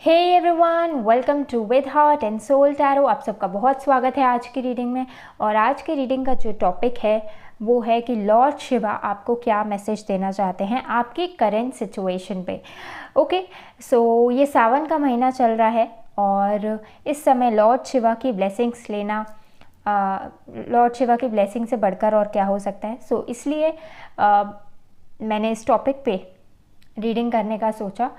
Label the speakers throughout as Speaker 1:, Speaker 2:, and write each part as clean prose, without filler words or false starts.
Speaker 1: Hey everyone, welcome to with heart and soul tarot. आप सबका बहुत स्वागत है आज की रीडिंग में। और आज की रीडिंग का जो टॉपिक है वो है कि लॉर्ड शिवा आपको क्या मैसेज देना चाहते हैं आपकी करेंट सिचुएशन पे। ओके, सो ये सावन का महीना चल रहा है और इस समय लॉर्ड शिवा की ब्लेसिंग्स लेना, लॉर्ड शिवा की ब्लेसिंग से बढ़कर और क्या हो सकता है। सो इसलिए मैंने इस टॉपिक पे रीडिंग करने का सोचा।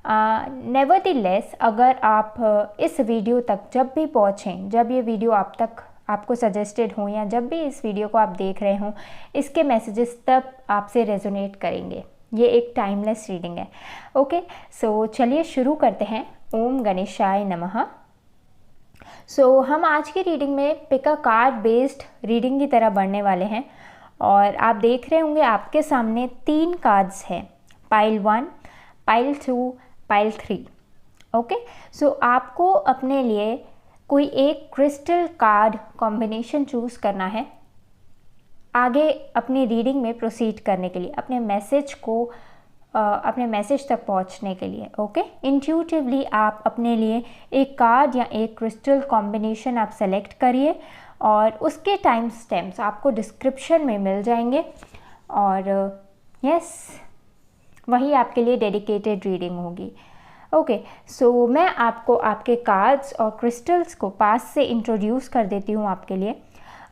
Speaker 1: नेवरदलेस अगर आप इस वीडियो तक जब भी पहुँचें, जब ये वीडियो आप तक आपको सजेस्टेड हो या जब भी इस वीडियो को आप देख रहे हों, इसके मैसेजेस तब आपसे रेजोनेट करेंगे। ये एक टाइमलेस रीडिंग है। ओके, सो चलिए शुरू करते हैं। ओम गणेशाय नमः। सो हम आज की रीडिंग में pick a card based reading की तरह बढ़ने वाले हैं और आप देख रहे होंगे आपके सामने 3 कार्ड्स हैं, पाइल 1, पाइल 2, पाइल 3। ओके, सो आपको अपने लिए कोई एक क्रिस्टल कार्ड कॉम्बिनेशन चूज़ करना है आगे अपनी रीडिंग में प्रोसीड करने के लिए, अपने मैसेज तक पहुंचने के लिए। ओके, इंट्यूटिवली आप अपने लिए एक कार्ड या एक क्रिस्टल कॉम्बिनेशन आप सेलेक्ट करिए और उसके टाइम स्टैम्प्स आपको डिस्क्रिप्शन में मिल जाएंगे और यस, वही आपके लिए डेडिकेटेड रीडिंग होगी। ओके, सो मैं आपको आपके कार्ड्स और क्रिस्टल्स को पास से इंट्रोड्यूस कर देती हूँ आपके लिए।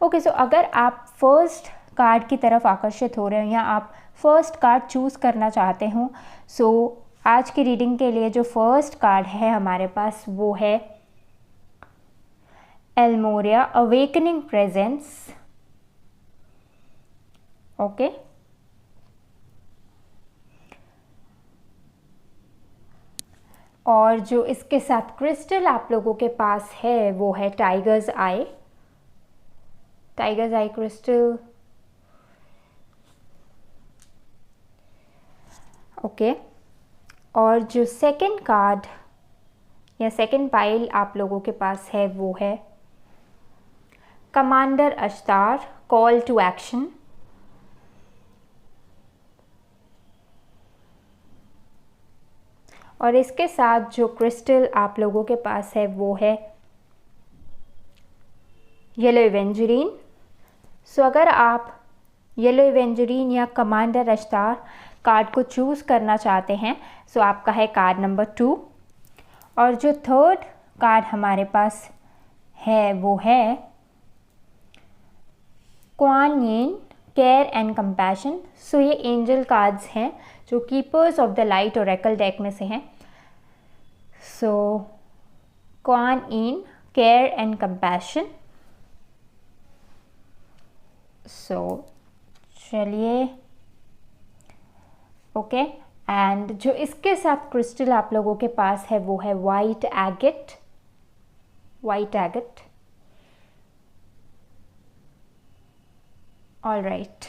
Speaker 1: ओके, सो अगर आप फर्स्ट कार्ड की तरफ आकर्षित हो रहे हो या आप फर्स्ट कार्ड चूज़ करना चाहते हो, सो आज की रीडिंग के लिए जो फर्स्ट कार्ड है हमारे पास वो है एल्मोरिया अवेकनिंग प्रेजेंस। ओके, और जो इसके साथ क्रिस्टल आप लोगों के पास है वो है टाइगर्स आई क्रिस्टल। ओके, और जो सेकंड कार्ड या सेकंड पाइल आप लोगों के पास है वो है commander Ashtar, call to action. और इसके साथ जो क्रिस्टल आप लोगों के पास है वो है येलो एवेंजरीन। सो अगर आप येलो एवेंजरीन या कमांडर अश्तार कार्ड को चूज़ करना चाहते हैं, सो आपका है कार्ड नंबर 2। और जो थर्ड कार्ड हमारे पास है वो है क्वान यीन, केयर एंड कंपैशन। सो ये एंजल कार्ड्स हैं जो keepers of the light Oracle deck में से हैं। सो क्वान यीन, केयर एंड कंपैशन। सो चलिए, ओके, एंड जो इसके साथ क्रिस्टल आप लोगों के पास है वो है वाइट एगेट। ऑल राइट,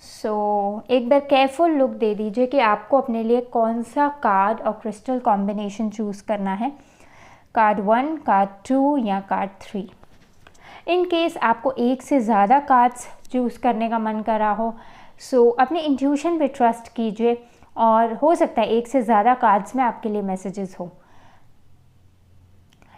Speaker 1: सो एक बार केयरफुल लुक दे दीजिए कि आपको अपने लिए कौन सा कार्ड और क्रिस्टल कॉम्बिनेशन चूज़ करना है, कार्ड 1, कार्ड 2 या कार्ड 3। इन केस आपको एक से ज़्यादा कार्ड्स चूज़ करने का मन कर रहा हो, सो अपने इंट्यूशन पे ट्रस्ट कीजिए और हो सकता है एक से ज़्यादा कार्ड्स में आपके लिए मैसेजेस हो।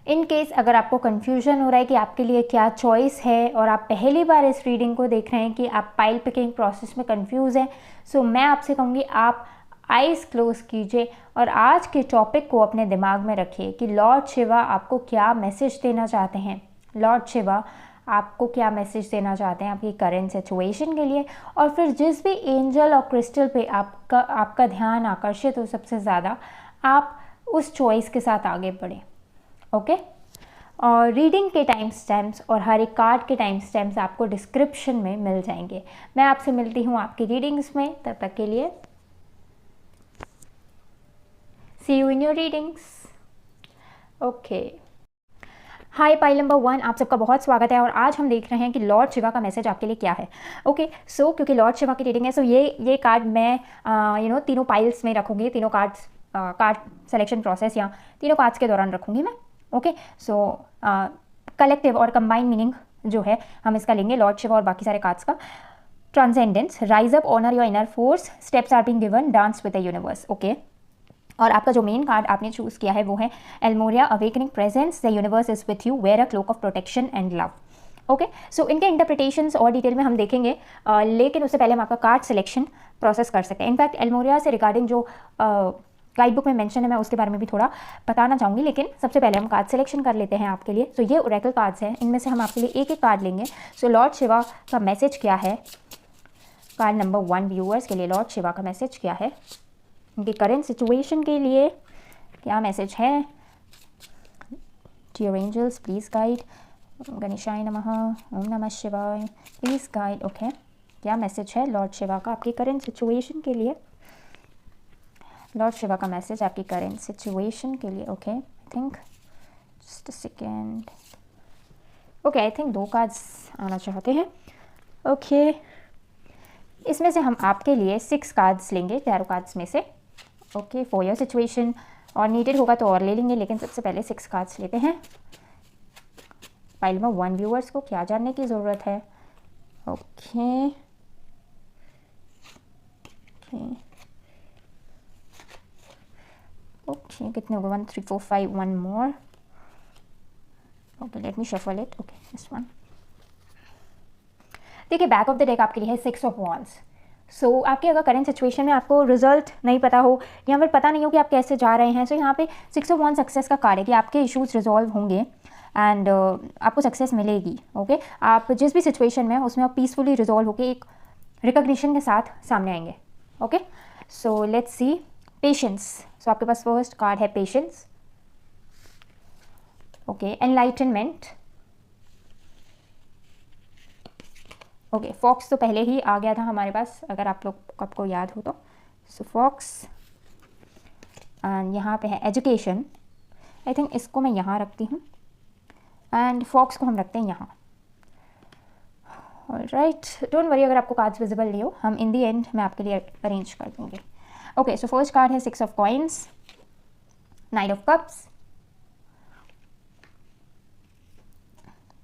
Speaker 1: इन केस अगर आपको कन्फ्यूजन हो रहा है कि आपके लिए क्या चॉइस है और आप पहली बार इस रीडिंग को देख रहे हैं कि आप पाइल पिकिंग प्रोसेस में कंफ्यूज हैं, सो मैं आपसे कहूँगी आप आइज़ क्लोज कीजिए और आज के टॉपिक को अपने दिमाग में रखिए कि लॉर्ड शिवा आपको क्या मैसेज देना चाहते हैं। लॉर्ड शिवा आपको क्या मैसेज देना चाहते हैं आपकी करेंट सिचुएशन के लिए, और फिर जिस भी एंजल और क्रिस्टल पे आपका ध्यान आकर्षित हो सबसे ज़्यादा, आप उस चॉइस के साथ आगे बढ़ें। ओके, और रीडिंग के टाइम स्टैम्प्स और हर एक कार्ड के टाइम स्टैम्प्स आपको डिस्क्रिप्शन में मिल जाएंगे। मैं आपसे मिलती हूँ आपकी रीडिंग्स में, तब तक के लिए see you in your readings. Okay, hi pile number 1, आप सबका बहुत स्वागत है और आज हम देख रहे हैं कि लॉर्ड शिवा का मैसेज आपके लिए क्या है। ओके, सो क्योंकि लॉर्ड शिवा की रीडिंग है, सो ये कार्ड मैं तीनों पाइल्स में रखूँगी, तीनों कार्ड सेलेक्शन प्रोसेस या तीनों कार्ड्स के दौरान रखूँगी मैं। ओके, सो कलेक्टिव और कंबाइंड मीनिंग जो है हम इसका लेंगे लॉर्ड शिवा और बाकी सारे कार्ड्स का। Transcendence, rise up, honour your inner force, steps are being given, dance with the universe. Okay, और आपका जो मेन कार्ड आपने चूज़ किया है वो है एल्मोरिया awakening presence, the universe is with you, wear a cloak of protection and love. Okay, so इनके इंटरप्रिटेशंस और डिटेल में हम देखेंगे, लेकिन उससे पहले हम आपका कार्ड सिलेक्शन प्रोसेस कर सकते हैं। इनफैक्ट एल्मोरिया से रिगार्डिंग जो गाइड बुक में मेंशन है मैं उसके बारे में भी थोड़ा बताना चाहूँगी, लेकिन सबसे पहले हम कार्ड सिलेक्शन कर लेते हैं आपके लिए। सो ये ओरेकल कार्ड्स हैं, इनमें से हम आपके लिए एक एक कार्ड लेंगे। सो लॉर्ड शिवा का मैसेज क्या है, कार्ड नंबर 1 व्यूअर्स के लिए लॉर्ड शिवा का मैसेज क्या है, उनकी करेंट सिचुएशन के लिए क्या मैसेज है। डियर एंजल्स प्लीज़ गाइड, गणेशाय नमः, ओम नमः शिवाय, प्लीज़ गाइड। ओके, क्या मैसेज है लॉर्ड शिवा का आपकी करेंट सिचुएशन के लिए, लॉर्ड शिवा का मैसेज आपकी करेंट सिचुएशन के लिए। Okay, I think just a second. Okay, I think 2 cards आना चाहते हैं। ओके, इसमें से हम आपके लिए 6 कार्ड्स लेंगे टैरो कार्ड्स में से। ओके, फॉर योर सिचुएशन, और नीडेड होगा तो और ले लेंगे, लेकिन सबसे पहले 6 कार्ड्स लेते हैं। पाइल में 1 व्यूअर्स को क्या जानने की ज़रूरत है। ओके ओके, कितने हो गए, 1 3 4 5, 1 मोर। Okay, let me shuffle it. Okay, this one. देखिए, बैक ऑफ द डेक आपके लिए है 6 ऑफ वॉन्ड्स। सो आपके अगर करंट सिचुएशन में आपको रिजल्ट नहीं पता हो या फिर पता नहीं हो कि आप कैसे जा रहे हैं, सो यहाँ पे 6 ऑफ वॉन्ड्स सक्सेस का कार्ड है कि आपके इश्यूज रिजॉल्व होंगे एंड आपको सक्सेस मिलेगी। ओके, आप जिस भी सिचुएशन में उसमें आप पीसफुली रिजॉल्व होकर एक रिकग्निशन के साथ सामने आएंगे। Okay, so let's see patience. So आपके पास फर्स्ट कार्ड है patience. Okay, enlightenment. Okay, fox तो पहले ही आ गया था हमारे पास, अगर आप लोग आपको याद हो तो। सो फॉक्स, एंड यहाँ पे है एजुकेशन। आई थिंक इसको मैं यहाँ रखती हूँ एंड फॉक्स को हम रखते हैं यहाँ। ऑलराइट, डोंट वरी अगर आपको कार्ड्स विजिबल नहीं हो, हम इन दी एंड मैं आपके लिए अरेंज कर दूँगी। ओके, सो फर्स्ट कार्ड है 6 of coins, knight of cups,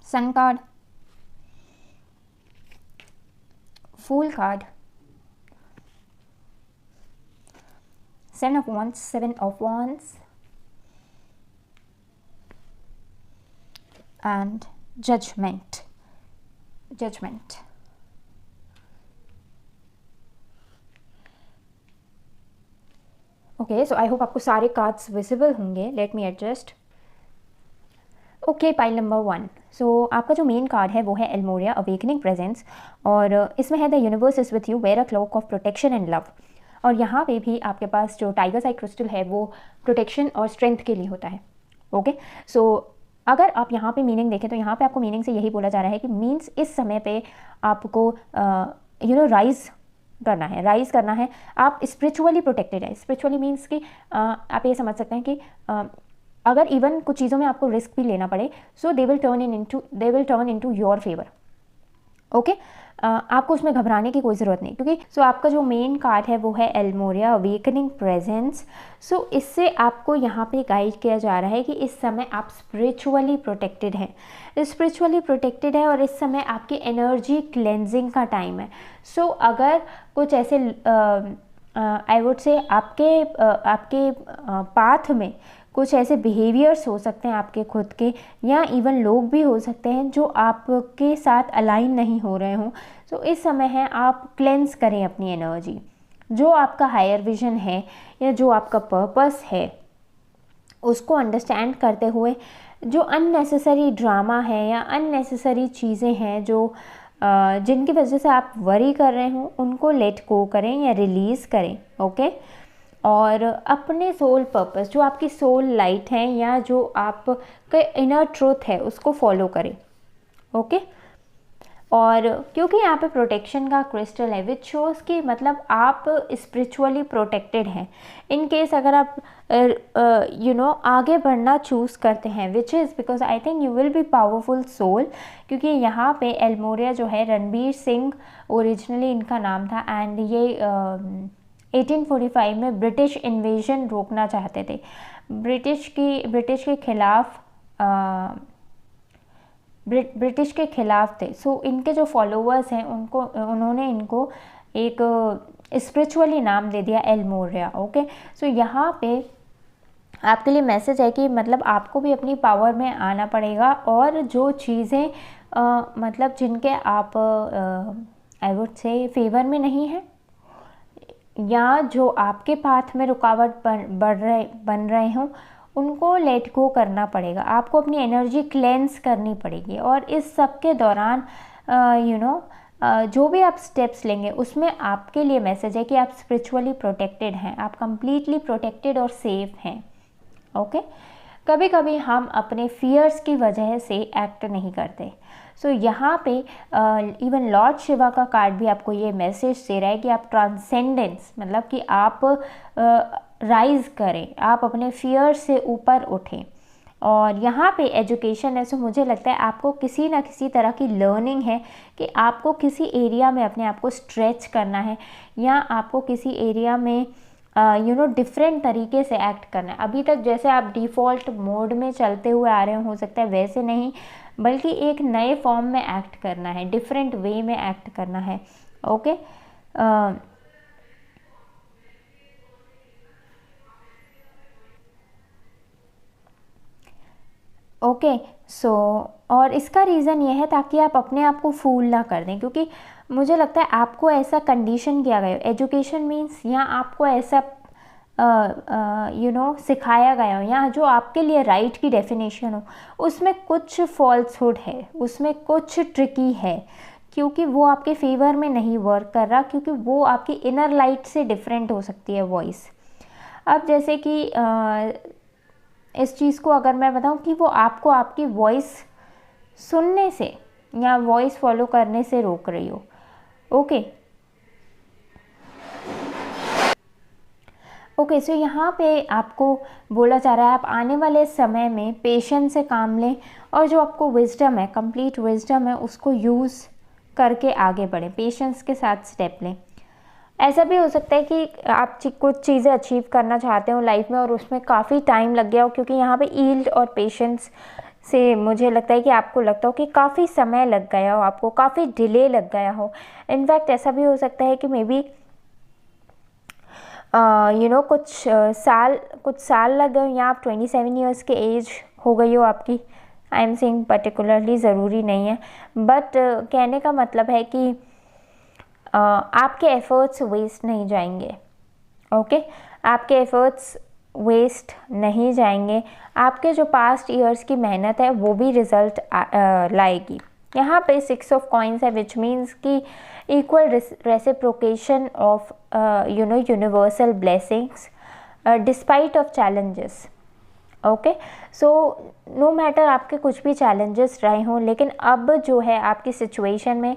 Speaker 1: sun card, fool card, 7 of wands, 7 of wands, and judgment. Okay, so I hope आपको सारे कार्ड्स विजिबल होंगे। Let me adjust. Okay, pile number 1। So आपका जो main card है वो है एल्मोरिया अवेकनिंग प्रेजेंस, और इसमें है the universe is with you, wear a cloak of protection and love. और यहाँ पे भी आपके पास जो टाइगर आई क्रिस्टल है वो प्रोटेक्शन और स्ट्रेंथ के लिए होता है। ओके, सो अगर आप यहाँ पे मीनिंग देखें तो यहाँ पे आपको मीनिंग से यही बोला जा रहा है कि मीन्स इस समय पे आपको राइज करना है। आप स्पिरिचुअली प्रोटेक्टेड है। स्पिरिचुअली मीन्स कि आप ये समझ सकते हैं कि अगर इवन कुछ चीज़ों में आपको रिस्क भी लेना पड़े, so they will turn into your favour. Okay, आपको उसमें घबराने की कोई ज़रूरत नहीं, क्योंकि सो आपका जो मेन कार्ड है वो है एल्मोरिया अवेकनिंग प्रेजेंस। सो इससे आपको यहाँ पे गाइड किया जा रहा है कि इस समय आप स्पिरिचुअली प्रोटेक्टेड हैं, और इस समय आपकी एनर्जी क्लेंजिंग का टाइम है। सो अगर कुछ ऐसे आई वुड से आपके पाथ में कुछ ऐसे बिहेवियर्स हो सकते हैं आपके खुद के, या इवन लोग भी हो सकते हैं जो आपके साथ अलाइन नहीं हो रहे हों। तो इस समय है आप क्लेंस करें अपनी एनर्जी। जो आपका हायर विजन है या जो आपका पर्पस है उसको अंडरस्टैंड करते हुए जो अननेसेसरी ड्रामा है या अननेसेसरी चीज़ें हैं जो जिनकी वजह से आप वरी कर रहे हो, उनको लेट गो करें या रिलीज़ करें। ओके, और अपने सोल पर्पस, जो आपकी सोल लाइट है या जो आपका इनर ट्रूथ है, उसको फॉलो करें। ओके, और क्योंकि यहाँ पे प्रोटेक्शन का क्रिस्टल है विच शोज़ कि मतलब आप स्पिरिचुअली प्रोटेक्टेड हैं। इन केस अगर आप आगे बढ़ना चूज़ करते हैं, which is because I think you will be powerful soul, क्योंकि यहाँ पे एल्मोरिया जो है रणबीर सिंह ओरिजिनली इनका नाम था, एंड ये 1845 में ब्रिटिश इन्वेजन रोकना चाहते थे। ब्रिटिश के खिलाफ थे। सो इनके जो फॉलोअर्स हैं उन्होंने इनको एक स्पिरिचुअली नाम दे दिया एलमोरिया। ओके, सो यहाँ पे आपके लिए मैसेज है कि मतलब आपको भी अपनी पावर में आना पड़ेगा, और जो चीज़ें मतलब जिनके आप आई वुड से फेवर में नहीं है, या जो आपके पाथ में रुकावट बन रहे हों, उनको लेट गो करना पड़ेगा। आपको अपनी एनर्जी क्लेंस करनी पड़ेगी। और इस सब के दौरान जो भी आप स्टेप्स लेंगे उसमें आपके लिए मैसेज है कि आप स्पिरिचुअली प्रोटेक्टेड हैं, आप कंप्लीटली प्रोटेक्टेड और सेफ हैं। ओके, कभी कभी हम अपने फियर्स की वजह से एक्ट नहीं करते। सो यहाँ पे इवन लॉर्ड शिवा का कार्ड भी आपको ये मैसेज दे रहा है कि आप ट्रांसेंडेंस, मतलब कि आप राइज करें, आप अपने फियर से ऊपर उठें। और यहाँ पे एजुकेशन है, सो मुझे लगता है आपको किसी ना किसी तरह की लर्निंग है कि आपको किसी एरिया में अपने आप को स्ट्रेच करना है, या आपको किसी एरिया में डिफरेंट तरीके से एक्ट करना है। अभी तक जैसे आप डिफ़ॉल्ट मोड में चलते हुए आ रहे हो सकता है वैसे नहीं, बल्कि एक नए फॉर्म में एक्ट करना है, डिफरेंट वे में एक्ट करना है। ओके, ओके सो और इसका रीज़न ये है ताकि आप अपने आप को फूल ना कर दें, क्योंकि मुझे लगता है आपको ऐसा कंडीशन किया गया हो। एजुकेशन मीन्स यहाँ आपको ऐसा सिखाया गया हो, या जो आपके लिए राइट की डेफिनेशन हो, उसमें कुछ फॉल्सहुड है, उसमें कुछ ट्रिकी है, क्योंकि वो आपके फेवर में नहीं वर्क कर रहा, क्योंकि वो आपकी इनर लाइट से डिफरेंट हो सकती है वॉइस। अब जैसे कि इस चीज़ को अगर मैं बताऊं कि वो आपको आपकी वॉइस सुनने से या वॉइस फॉलो करने से रोक रही हो। ओके, सो यहाँ पे आपको बोला जा रहा है आप आने वाले समय में पेशेंस से काम लें, और जो आपको विजडम है, कंप्लीट विजडम है, उसको यूज़ करके आगे बढ़ें, पेशेंस के साथ स्टेप लें। ऐसा भी हो सकता है कि आप कुछ चीज़ें अचीव करना चाहते हो लाइफ में और उसमें काफ़ी टाइम लग गया हो, क्योंकि यहाँ पे ईल्ड और पेशेंस से मुझे लगता है कि आपको लगता हो कि काफ़ी समय लग गया हो, आपको काफ़ी डिले लग गया हो। इनफैक्ट ऐसा भी हो सकता है कि मे बी कुछ साल लग गए, या आप 27 ईयर्स के एज हो गई हो आपकी। आई एम सेइंग पर्टिकुलरली, ज़रूरी नहीं है, बट कहने का मतलब है कि आपके एफ़र्ट्स वेस्ट नहीं जाएंगे। ओके, आपके एफ़र्ट्स वेस्ट नहीं जाएंगे, आपके जो पास्ट ईयर्स की मेहनत है वो भी रिज़ल्ट लाएगी। यहाँ पे 6 ऑफ कॉइन्स है, विच मीन्स कि equal reciprocation of universal blessings despite of challenges. Okay, so no matter आपके कुछ भी चैलेंजेस रहे हों, लेकिन अब जो है आपकी सिचुएशन में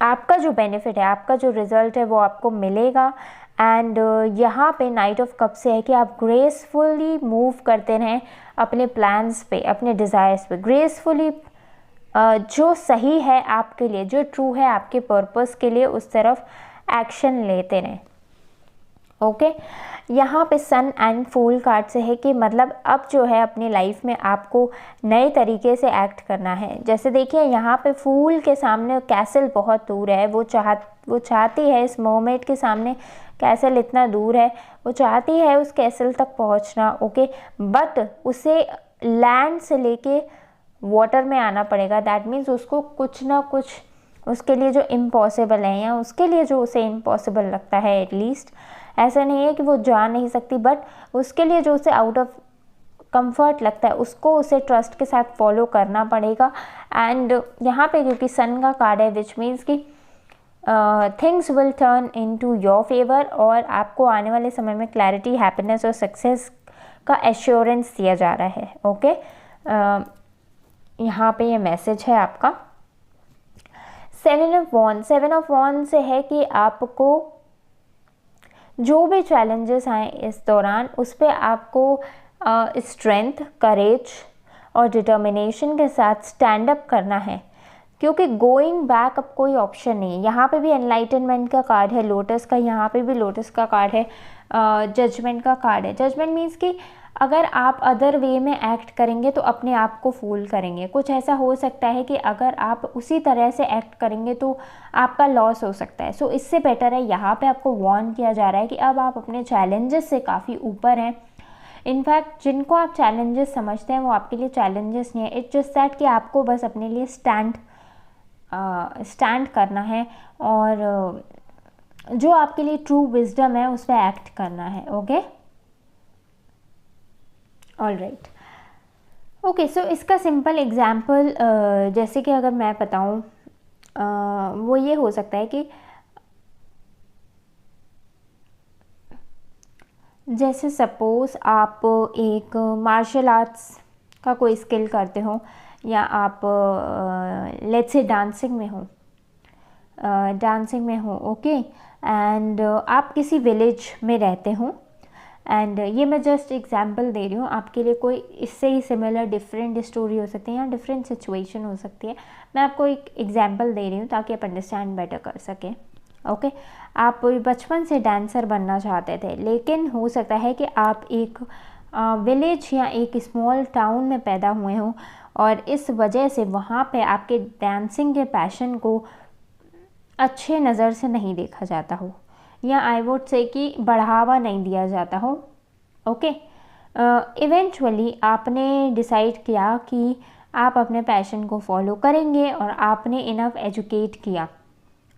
Speaker 1: आपका जो बेनिफिट है, आपका जो रिज़ल्ट है वो आपको मिलेगा। एंड यहाँ पे नाइट ऑफ कप से है कि आप ग्रेसफुली मूव करते रहें अपने प्लान्स पे, अपने डिज़ायर्स पे, ग्रेसफुली जो सही है आपके लिए, जो ट्रू है आपके पर्पस के लिए, उस तरफ एक्शन लेते रहें। ओके, यहाँ पे सन एंड फूल कार्ड से है कि मतलब अब जो है अपनी लाइफ में आपको नए तरीके से एक्ट करना है। जैसे देखिए यहाँ पे फूल के सामने कैसल बहुत दूर है, वो चाहती है, इस मोमेंट के सामने कैसल इतना दूर है, वो चाहती है उस कैसल तक पहुँचना। ओके, बट उसे लैंड से लेके वाटर में आना पड़ेगा। दैट मीन्स उसको कुछ ना कुछ उसके लिए जो इम्पॉसिबल है, या उसके लिए जो उसे इम्पॉसिबल लगता है, एटलीस्ट ऐसा नहीं है कि वो जा नहीं सकती, बट उसके लिए जो उसे आउट ऑफ कंफर्ट लगता है उसको उसे ट्रस्ट के साथ फॉलो करना पड़ेगा। एंड यहाँ पे क्योंकि सन का कार्ड है, विच मीन्स कि things will turn into your favour, और आपको आने वाले समय में क्लैरिटी, हैप्पीनेस और सक्सेस का एश्योरेंस दिया जा रहा है। ओके, यहाँ पे ये मैसेज है आपका। 7 ऑफ वॉन्ड से है कि आपको जो भी चैलेंजेस आए इस दौरान, उस पर आपको स्ट्रेंथ, करेज और डिटर्मिनेशन के साथ स्टैंड अप करना है, क्योंकि गोइंग बैक अब कोई ऑप्शन नहीं है। यहाँ पे भी एनलाइटनमेंट का कार्ड है, लोटस का, यहाँ पे भी लोटस का कार्ड है, जजमेंट का कार्ड है। जजमेंट मीन्स कि अगर आप अदर वे में एक्ट करेंगे तो अपने आप को फूल करेंगे। कुछ ऐसा हो सकता है कि अगर आप उसी तरह से एक्ट करेंगे तो आपका लॉस हो सकता है। सो इससे बेटर है, यहाँ पे आपको वार्न किया जा रहा है कि अब आप अपने चैलेंजेस से काफ़ी ऊपर हैं। इनफैक्ट जिनको आप चैलेंजेस समझते हैं वो आपके लिए चैलेंजेस नहीं है, इट्स जस्ट दैट कि आपको बस अपने लिए स्टैंड करना है और जो आपके लिए ट्रू विजडम है उस पर एक्ट करना है। Okay, all right. ओके, सो इसका सिंपल एग्जाम्पल जैसे कि अगर मैं बताऊँ वो ये हो सकता है कि जैसे सपोज़ आप एक मार्शल आर्ट्स का कोई स्किल करते हो या आप लेट्स से डांसिंग में हो ओके, एंड आप किसी विलेज में रहते हो, एंड ये मैं जस्ट एग्जांपल दे रही हूँ, आपके लिए कोई इससे ही सिमिलर डिफरेंट स्टोरी हो सकती है या डिफरेंट सिचुएशन हो सकती है। मैं आपको एक एग्जांपल दे रही हूँ ताकि आप अंडरस्टैंड बेटर कर सकें। ओके, आप बचपन से डांसर बनना चाहते थे, लेकिन हो सकता है कि आप एक विलेज या एक स्मॉल टाउन में पैदा हुए हों और इस वजह से वहाँ पे आपके डांसिंग के पैशन को अच्छे नज़र से नहीं देखा जाता हो, या आई वुड से कि बढ़ावा नहीं दिया जाता हो। ओके, इवेंचुअली आपने डिसाइड किया कि आप अपने पैशन को फॉलो करेंगे और आपने इनफ एजुकेट किया।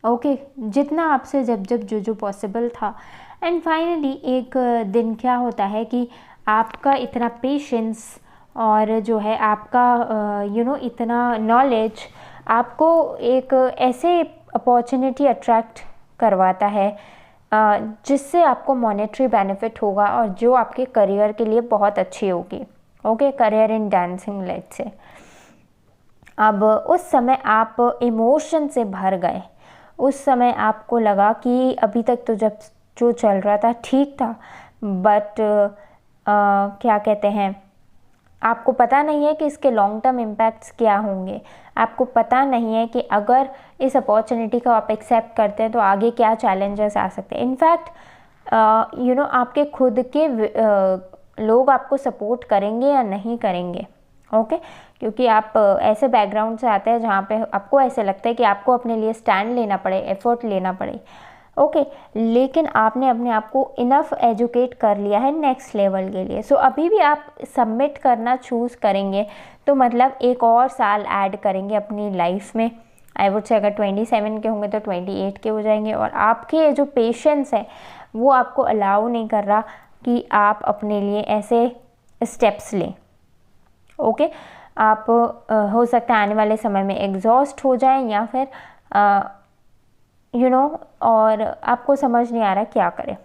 Speaker 1: ओके, जितना आपसे जब जो पॉसिबल था, एंड फाइनली एक दिन क्या होता है कि आपका इतना पेशेंस और जो है आपका इतना नॉलेज आपको एक ऐसे अपॉर्चुनिटी अट्रैक्ट करवाता है जिससे आपको मॉनेटरी बेनिफिट होगा और जो आपके करियर के लिए बहुत अच्छी होगी। Okay, career in dancing let's say. अब उस समय आप इमोशन से भर गए, उस समय आपको लगा कि अभी तक तो जब जो चल रहा था ठीक था, बट क्या कहते हैं, आपको पता नहीं है कि इसके लॉन्ग टर्म इम्पैक्ट्स क्या होंगे। आपको पता नहीं है कि अगर इस अपॉर्चुनिटी को आप एक्सेप्ट करते हैं तो आगे क्या चैलेंजेस आ सकते हैं। इनफैक्ट आपके खुद के लोग आपको सपोर्ट करेंगे या नहीं करेंगे। ओके, क्योंकि आप ऐसे बैकग्राउंड से आते हैं जहाँ पे आपको ऐसे लगता है कि आपको अपने लिए स्टैंड लेना पड़े, एफर्ट लेना पड़े। ओके, लेकिन आपने अपने आप को इनफ एजुकेट कर लिया है नेक्स्ट लेवल के लिए। सो अभी भी आप सबमिट करना चूज़ करेंगे तो मतलब एक और साल ऐड करेंगे अपनी लाइफ में। आई वुड से अगर 27 के होंगे तो 28 के हो जाएंगे, और आपके जो पेशेंस है वो आपको अलाउ नहीं कर रहा कि आप अपने लिए ऐसे स्टेप्स लें। ओके, आप हो सकता है आने वाले समय में एग्जॉस्ट हो जाएं या फिर और आपको समझ नहीं आ रहा क्या करें।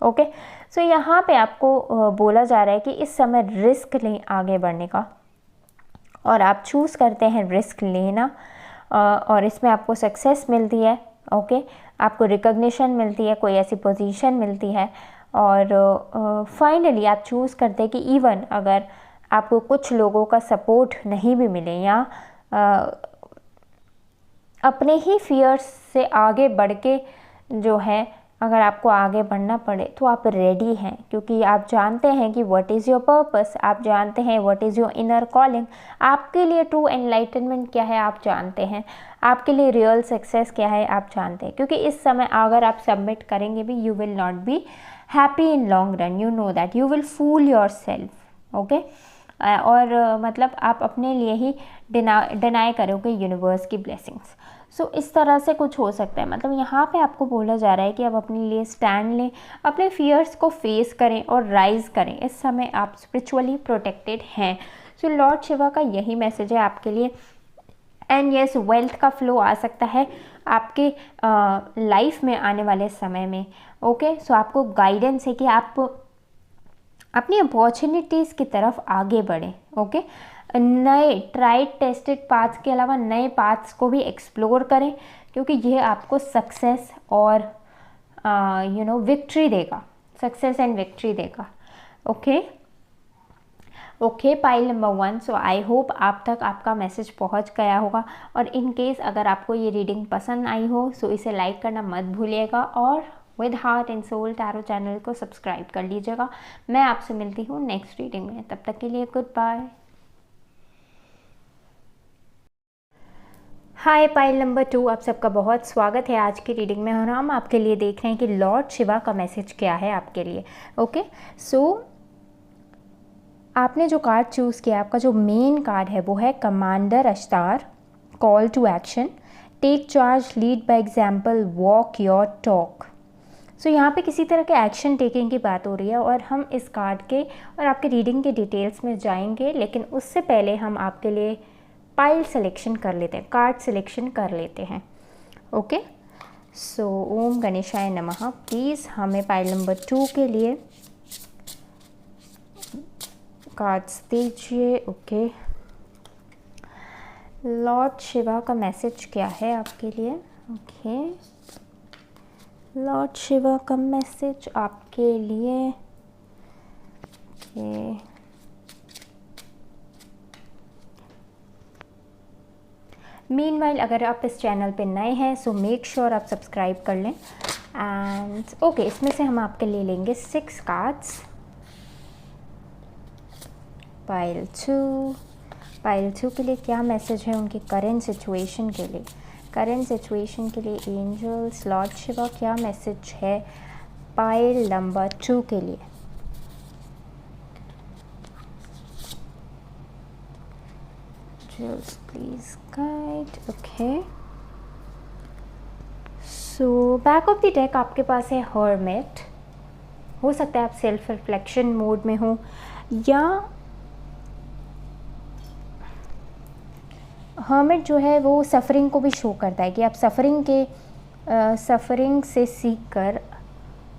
Speaker 1: ओके, सो यहाँ पे आपको बोला जा रहा है कि इस समय रिस्क लें आगे बढ़ने का, और आप चूज़ करते हैं रिस्क लेना, और इसमें आपको सक्सेस मिलती है। ओके, आपको रिकॉग्निशन मिलती है, कोई ऐसी पोजीशन मिलती है, और फाइनली आप चूज़ करते हैं कि इवन अगर आपको कुछ लोगों का सपोर्ट नहीं भी मिले या अपने ही फियर्स से आगे बढ़ के जो है अगर आपको आगे बढ़ना पड़े तो आप रेडी हैं, क्योंकि आप जानते हैं कि व्हाट इज़ योर पर्पस, आप जानते हैं what is your inner calling, आपके लिए ट्रू एनलाइटनमेंट क्या है आप जानते हैं, आपके लिए रियल सक्सेस क्या है आप जानते हैं। क्योंकि इस समय अगर आप सबमिट करेंगे भी, you will not be happy in long run, you know that, you will fool your self. Okay, और मतलब आप अपने लिए ही डिनाई करोगे यूनिवर्स की ब्लेसिंग्स। सो इस तरह से कुछ हो सकता है। मतलब यहाँ पे आपको बोला जा रहा है कि आप अपने लिए स्टैंड लें, अपने फियर्स को फेस करें और राइज करें। इस समय आप स्पिरिचुअली प्रोटेक्टेड हैं। सो लॉर्ड शिवा का यही मैसेज है आपके लिए। एंड यस, वेल्थ का फ्लो आ सकता है आपके लाइफ में आने वाले समय में। ओके, सो आपको गाइडेंस है कि आप अपनी अपॉर्चुनिटीज़ की तरफ आगे बढ़ें। ओके, नए ट्राइड टेस्टेड पाथ्स के अलावा नए पाथ्स को भी एक्सप्लोर करें, क्योंकि यह आपको सक्सेस और विक्ट्री देगा, सक्सेस एंड विक्ट्री देगा। Okay, pile number 1। So I hope आप तक आपका मैसेज पहुंच गया होगा, और इन केस अगर आपको ये रीडिंग पसंद आई हो सो इसे लाइक करना मत भूलिएगा, और with heart and soul tarot channel को सब्सक्राइब कर लीजिएगा। मैं आपसे मिलती हूँ नेक्स्ट रीडिंग में, तब तक के लिए गुड बाय। हाय पाइल नंबर 2, आप सबका बहुत स्वागत है आज की रीडिंग में और हम आपके लिए देख रहे हैं कि लॉर्ड शिवा का मैसेज क्या है आपके लिए। ओके, सो आपने जो कार्ड चूज़ किया, आपका जो मेन कार्ड है वो है commander Ashtar, call to action, take charge, lead by example, walk your talk. So यहाँ पे किसी तरह के एक्शन टेकिंग की बात हो रही है और हम इस कार्ड के और आपके रीडिंग के डिटेल्स में जाएंगे, लेकिन उससे पहले हम आपके लिए पाइल सिलेक्शन कर लेते हैं, कार्ड सिलेक्शन कर लेते हैं। ओके, सो ओम गणेशाय नमः। प्लीज़ हमें पाइल नंबर 2 के लिए कार्ड्स दीजिए। ओके, लॉर्ड शिवा का मैसेज क्या है आपके लिए? ओके, लॉर्ड शिवा का मैसेज आपके लिए। ओके, मीनवाइल अगर आप इस चैनल पे नए हैं सो मेक श्योर आप सब्सक्राइब कर लें। एंड ओके, इसमें से हम आपके लिए लेंगे 6 कार्ड्स। पाइल 2 के लिए क्या मैसेज है उनकी करेंट सिचुएशन के लिए? करेंट सिचुएशन के लिए एंजल्स, लॉर्ड शिवा क्या मैसेज है पाइल नंबर 2 के लिए? Angels please guide. Okay, so back of the deck आपके पास है हर्मिट। हो सकता है आप सेल्फ रिफ्लेक्शन मोड में हो, या हर्मिट जो है वो सफ़रिंग को भी शो करता है कि आप सफ़रिंग से सीख कर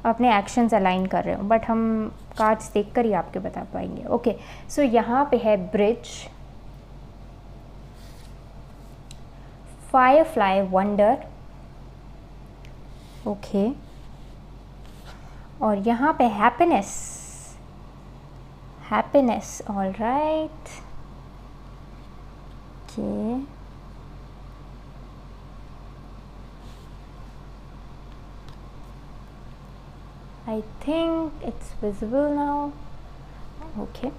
Speaker 1: अपने एक्शंस अलाइन कर रहे हो, बट हम कार्ड्स देखकर ही आपके बता पाएंगे। ओके, सो यहाँ पे है ब्रिज, फायरफ्लाई, वंडर। ओके, और यहाँ पे happiness. All right, okay, I think it's visible now. Okay,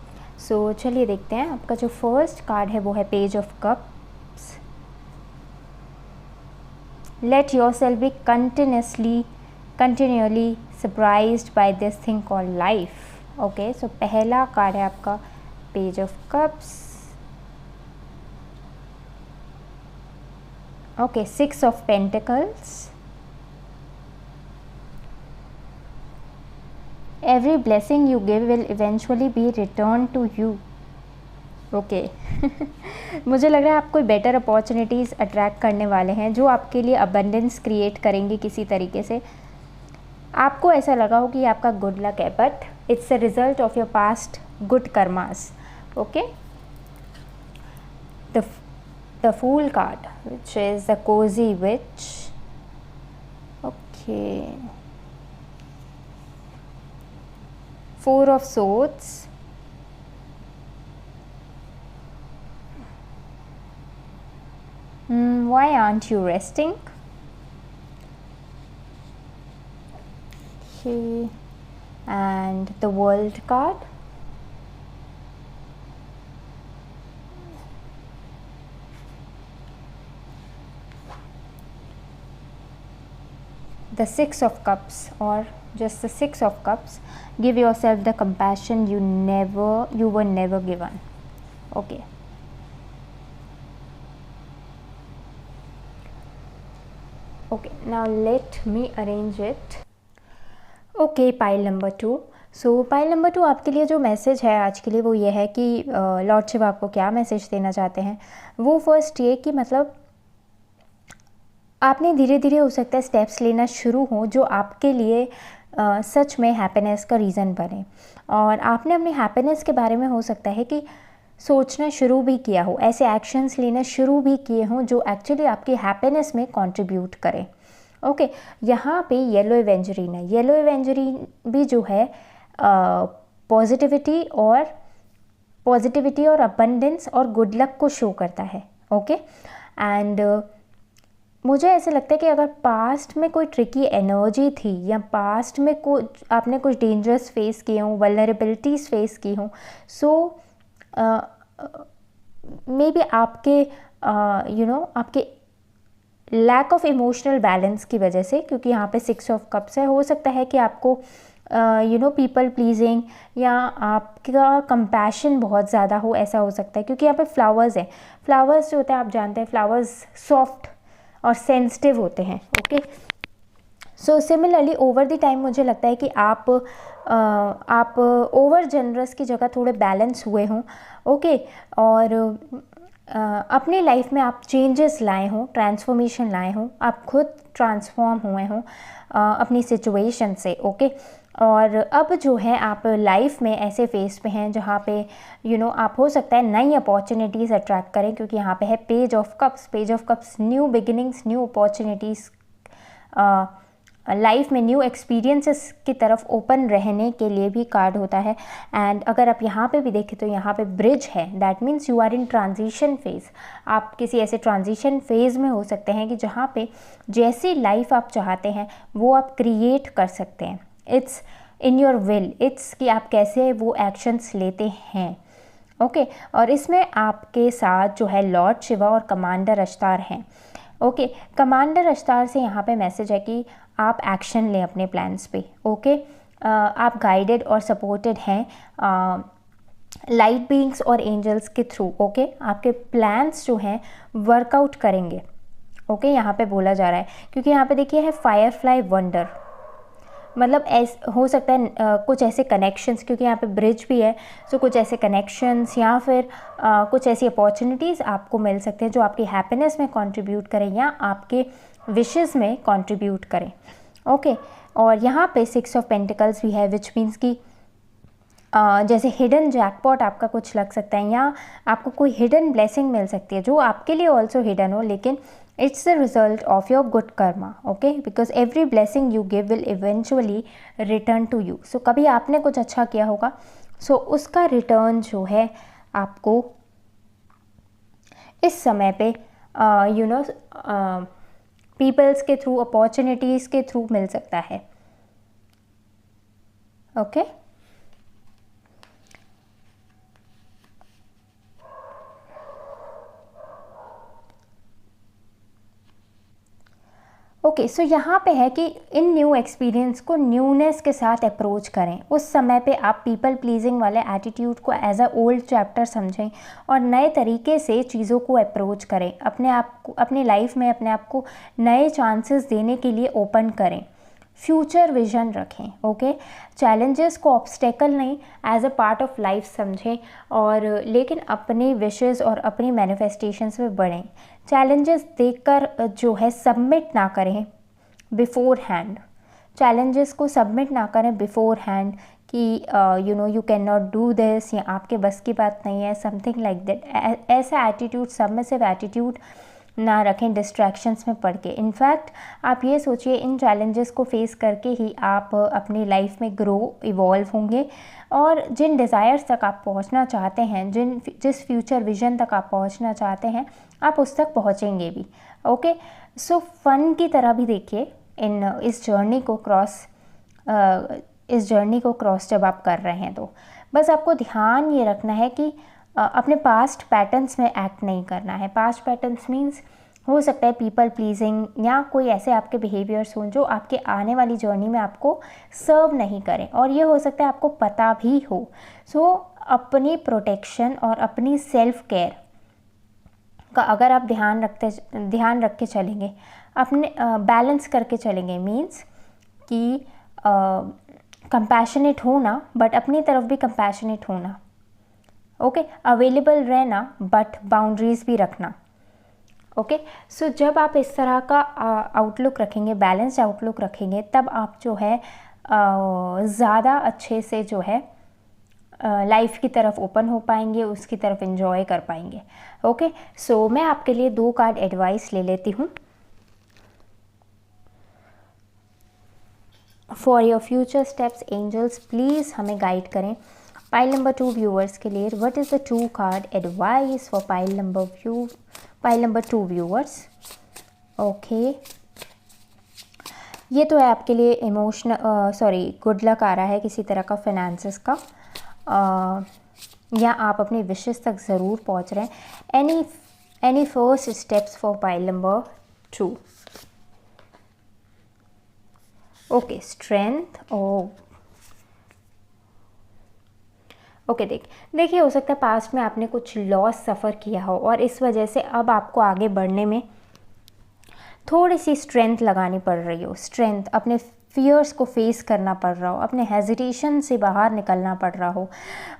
Speaker 1: so चलिए देखते हैं। आपका जो फर्स्ट कार्ड है वो है page of cups. Let yourself be continually surprised by this thing called life. Okay, so पहला कार्ड है आपका page of cups. Okay, 6 of pentacles. Every blessing you give will eventually be returned to you. Okay, मुझे लग रहा है आप कोई better opportunities attract करने वाले हैं जो आपके लिए अबंडेंस क्रिएट करेंगे किसी तरीके से। आपको ऐसा लगा हो कि आपका गुड लक है, but it's a result of your past good karmas. Okay, the fool card which is the cosy witch. Okay, 4 of swords, why aren't you resting? Okay, and the world card. The 6 of cups, or just the 6 of cups. Give yourself the compassion you were never given. Okay, okay, now let me arrange it. Okay, pile number 2। So pile number 2 आपके लिए जो message है आज के लिए वो ये है कि लॉर्ड शिव आपको क्या मैसेज देना चाहते हैं। वो फर्स्ट ये कि मतलब आपने धीरे धीरे हो सकता है स्टेप्स लेना शुरू हो जो आपके लिए सच में हैप्पीनेस का रीज़न बने, और आपने अपनी हैप्पीनेस के बारे में हो सकता है कि सोचना शुरू भी किया हो, ऐसे एक्शंस लेना शुरू भी किए हों जो एक्चुअली आपकी हैप्पीनेस में कंट्रीब्यूट करें। ओके, यहाँ पे येलो एवेंजरीन है। येलो एवेंजरीन भी जो है पॉजिटिविटी और अबंडेंस और गुड लक को शो करता है। ओके, एंड मुझे ऐसे लगता है कि अगर पास्ट में कोई ट्रिकी एनर्जी थी या पास्ट में आपने कुछ डेंजरस फेस किए हों, वल्नरेबिलिटीज़ फेस की हों, सो मे बी आपके आपके लैक ऑफ इमोशनल बैलेंस की वजह से, क्योंकि यहाँ पे 6 ऑफ कप्स है, हो सकता है कि आपको पीपल प्लीजिंग या आपका कंपैशन बहुत ज़्यादा हो, ऐसा हो सकता है। क्योंकि यहाँ पे फ्लावर्स हैं, फ्लावर्स जो होते हैं आप जानते हैं, फ्लावर्स सॉफ्ट और सेंसिटिव होते हैं। Okay, so similarly over the time मुझे लगता है कि आप ओवर जनरस की जगह थोड़े बैलेंस हुए हों। ओके, और अपनी लाइफ में आप चेंजेस लाए हों, ट्रांसफॉर्मेशन लाए हों, आप खुद ट्रांसफॉर्म हुए हों अपनी सिचुएशन से। ओके, और अब जो है आप लाइफ में ऐसे फेस पे हैं जहाँ पे आप हो सकता है नई अपॉर्चुनिटीज़ अट्रैक्ट करें, क्योंकि यहाँ पे है page of cups. Page of cups new beginnings, new opportunities, life में न्यू एक्सपीरियंसेस की तरफ ओपन रहने के लिए भी कार्ड होता है। एंड अगर आप यहाँ पे भी देखें तो यहाँ पे ब्रिज है, that means you are in transition phase. आप किसी ऐसे ट्रांजिशन फेज़ में हो सकते हैं कि जहाँ पे जैसी लाइफ आप चाहते हैं वो आप क्रिएट कर सकते हैं। It's in your will, it's कि आप कैसे वो एक्शंस लेते हैं। ओके, और इसमें आपके साथ जो है लॉर्ड शिवा और कमांडर अश्तार हैं। ओके, कमांडर अश्तार से यहाँ पे मैसेज है कि आप एक्शन लें अपने प्लान्स पे। ओके, आप गाइडेड और सपोर्टेड हैं लाइट बीइंग्स और एंजल्स के थ्रू। ओके, आपके प्लान्स जो हैं वर्कआउट करेंगे। ओके, यहाँ पे बोला जा रहा है, क्योंकि यहाँ पे देखिए है फायरफ्लाई वंडर, मतलब हो सकता है कुछ ऐसे कनेक्शंस, क्योंकि यहाँ पे ब्रिज भी है, सो कुछ ऐसे कनेक्शंस या फिर कुछ ऐसी अपॉर्चुनिटीज़ आपको मिल सकते हैं जो आपकी हैप्पीनेस में कंट्रीब्यूट करें या आपके विशेस में कंट्रीब्यूट करें। ओके, और यहाँ पे 6 ऑफ पेंटिकल्स भी है, विच मीन्स कि जैसे हिडन जैकपॉट आपका कुछ लग सकता है या आपको कोई हिडन ब्लेसिंग मिल सकती है जो आपके लिए ऑल्सो हिडन हो, लेकिन it's the result of your good karma. Okay, because every blessing you give will eventually return to you. So कभी आपने कुछ अच्छा किया होगा, so उसका रिटर्न जो है आपको इस समय पे पीपल्स के थ्रू, अपॉर्चुनिटीज़ के थ्रू मिल सकता है। ओके, ओके, सो यहाँ पे है कि इन न्यू एक्सपीरियंस को न्यूनेस के साथ अप्रोच करें। उस समय पे आप पीपल प्लीजिंग वाले एटीट्यूड को एज अ ओल्ड चैप्टर समझें और नए तरीके से चीज़ों को अप्रोच करें। अपने आप को, अपनी लाइफ में अपने आप को नए चांसेस देने के लिए ओपन करें। फ्यूचर विजन रखें। ओके, चैलेंजेस को ऑब्स्टेकल नहीं, as a part of life समझें, और लेकिन अपने विशेस और अपनी मैनिफेस्टेशंस में बढ़ें। चैलेंजेस देखकर जो है सबमिट ना करें बिफोर हैंड, चैलेंजेस को सबमिट ना करें बिफोर हैंड कि you can not do this या आपके बस की बात नहीं है, समथिंग लाइक दैट। ऐसा एटीट्यूड, सबमिसिव एटीट्यूड ना रखें डिस्ट्रैक्शंस में पड़ के। इनफैक्ट आप ये सोचिए, इन चैलेंजेस को फेस करके ही आप अपनी लाइफ में ग्रो, इवॉल्व होंगे और जिन डिज़ायर्स तक आप पहुंचना चाहते हैं, जिस फ्यूचर विजन तक आप पहुंचना चाहते हैं, आप उस तक पहुंचेंगे भी। ओके, सो फन की तरह भी देखिए इस जर्नी को क्रॉस जब आप कर रहे हैं, तो बस आपको ध्यान ये रखना है कि अपने पास्ट पैटर्न्स में एक्ट नहीं करना है। पास्ट पैटर्न्स मीन्स हो सकता है पीपल प्लीजिंग या कोई ऐसे आपके बिहेवियर्स हों जो आपके आने वाली जर्नी में आपको सर्व नहीं करें, और ये हो सकता है आपको पता भी हो। सो अपनी प्रोटेक्शन और अपनी सेल्फ केयर का अगर आप ध्यान रख के चलेंगे, अपने बैलेंस करके चलेंगे, मीन्स कि कंपैशनेट होना बट अपनी तरफ भी कंपैशनेट होना। ओके, अवेलेबल रहना बट बाउंड्रीज भी रखना। ओके, सो जब आप इस तरह का आउटलुक रखेंगे, बैलेंस्ड आउटलुक रखेंगे, तब आप जो है ज़्यादा अच्छे से जो है लाइफ की तरफ ओपन हो पाएंगे, उसकी तरफ एंजॉय कर पाएंगे। ओके, सो मैं आपके लिए 2 कार्ड एडवाइस ले लेती हूँ। For your future steps angels please हमें गाइड करें। पाइल नंबर 2 व्यूअर्स के लिए what is the 2 card advice for pile number 2 viewers. Okay, ये तो है आपके लिए गुड लक आ रहा है किसी तरह का फाइनेंसेस का, या आप अपनी विशेष तक ज़रूर पहुंच रहे हैं। Any first steps for pile number 2। Okay, strength. Okay, देखिए हो सकता है पास्ट में आपने कुछ लॉस सफ़र किया हो और इस वजह से अब आपको आगे बढ़ने में थोड़ी सी स्ट्रेंथ लगानी पड़ रही हो। स्ट्रेंथ, अपने फियर्स को फेस करना पड़ रहा हो, अपने हेजिटेशन से बाहर निकलना पड़ रहा हो।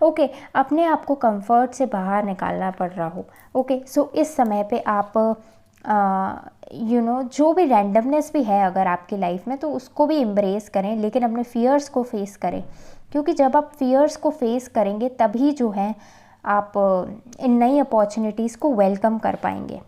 Speaker 1: ओके, अपने आप को कंफर्ट से बाहर निकालना पड़ रहा हो। ओके, सो इस समय पे आप जो भी रैंडमनेस भी है अगर आपकी लाइफ में, तो उसको भी एम्ब्रेस करें, लेकिन अपने फियर्स को फेस करें, क्योंकि जब आप फियर्स को फेस करेंगे तभी जो है आप इन नई अपॉर्चुनिटीज़ को वेलकम कर पाएंगे।